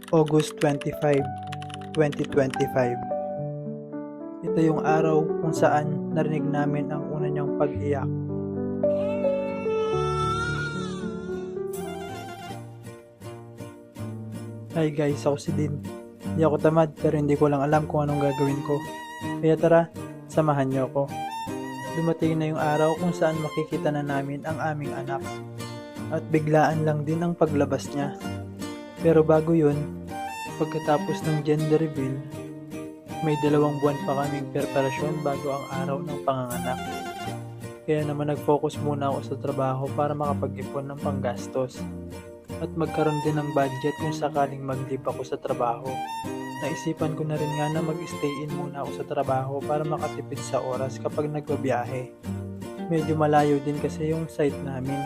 August 25, 2025. Ito yung araw kung saan narinig namin ang una niyang pag-iyak. Hi guys, ako si Din. Hindi ako tamad pero hindi ko lang alam kung anong gagawin ko. Kaya tara, samahan niyo ako. Dumating na yung araw kung saan makikita na namin ang aming anak. At biglaan lang din ang paglabas niya. Pero bago yun, pagkatapos ng gender reveal, may 2 buwan pa kaming preparasyon bago ang araw ng panganganak. Kaya naman nag-focus muna ako sa trabaho para makapag-ipon ng panggastos. At magkaroon din ng budget kung sakaling mag-leave ako sa trabaho. Naisipan ko na rin nga na mag-stay in muna ako sa trabaho para makatipid sa oras kapag nagbabiyahe. Medyo malayo din kasi yung site namin.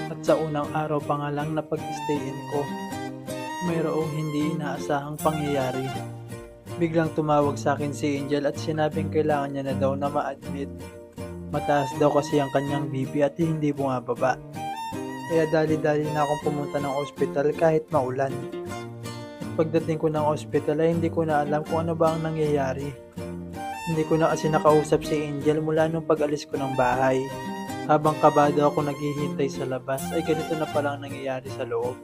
At sa unang araw pa nga lang na pag-stay in ko, mayroong hindi inaasahang pangyayari. Biglang tumawag sa akin si Angel at sinabing kailangan niya na daw na ma-admit. Mataas daw kasi ang kanyang BP at hindi bumababa. Kaya dali-dali na akong pumunta ng ospital kahit maulan. At pagdating ko ng ospital ay hindi ko na alam kung ano ba ang nangyayari. Hindi ko na kasi nakausap si Angel mula nung pag-alis ko ng bahay. Habang kabado ako naghihintay sa labas ay ganito na palang nangyayari sa loob.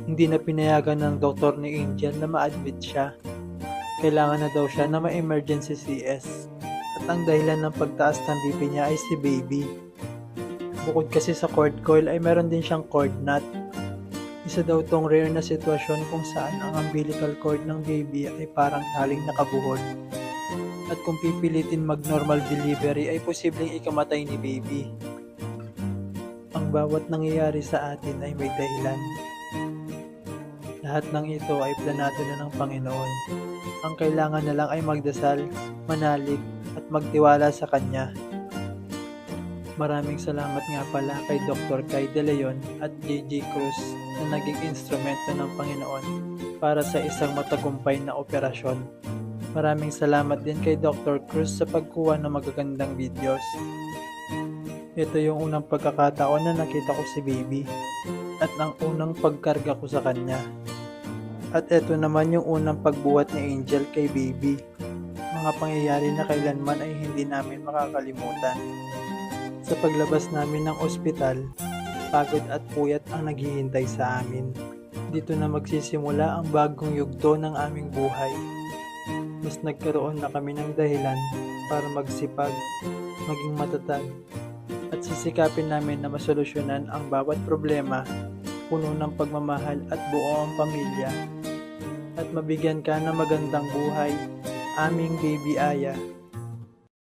Hindi na pinayagan ng doktor ni Angel na ma-admit siya. Kailangan na daw siya na ma-emergency CS. At ang dahilan ng pagtaas ng BP niya ay si baby. Bukod kasi sa cord coil ay meron din siyang cord knot. Isa daw tong rare na sitwasyon kung saan ang umbilical cord ng baby ay parang haling nakabuhol. At kung pipilitin mag-normal delivery ay posibleng ikamatay ni baby. Ang bawat nangyayari sa atin ay may dahilan. Lahat ng ito ay planado na ng Panginoon. Ang kailangan na lang ay magdasal, manalig at magtiwala sa Kanya. Maraming salamat nga pala kay Dr. Kai De Leon at JJ Cruz na naging instrumento ng Panginoon para sa isang matagumpay na operasyon. Maraming salamat din kay Dr. Cruz sa pagkuha ng magagandang videos. Ito yung unang pagkakataon na nakita ko si baby at ang unang pagkarga ko sa kanya. At ito naman yung unang pagbuhat ni Angel kay baby. Mga pangyayari na kailanman ay hindi namin makakalimutan. Sa paglabas namin ng ospital, pagod at puyat ang naghihintay sa amin. Dito na magsisimula ang bagong yugto ng aming buhay. Mas nagkaroon na kami ng dahilan para magsipag, maging matatag, at sisikapin namin na masolusyonan ang bawat problema, puno ng pagmamahal at buo ang pamilya. At mabigyan ka ng magandang buhay, aming baby Aya.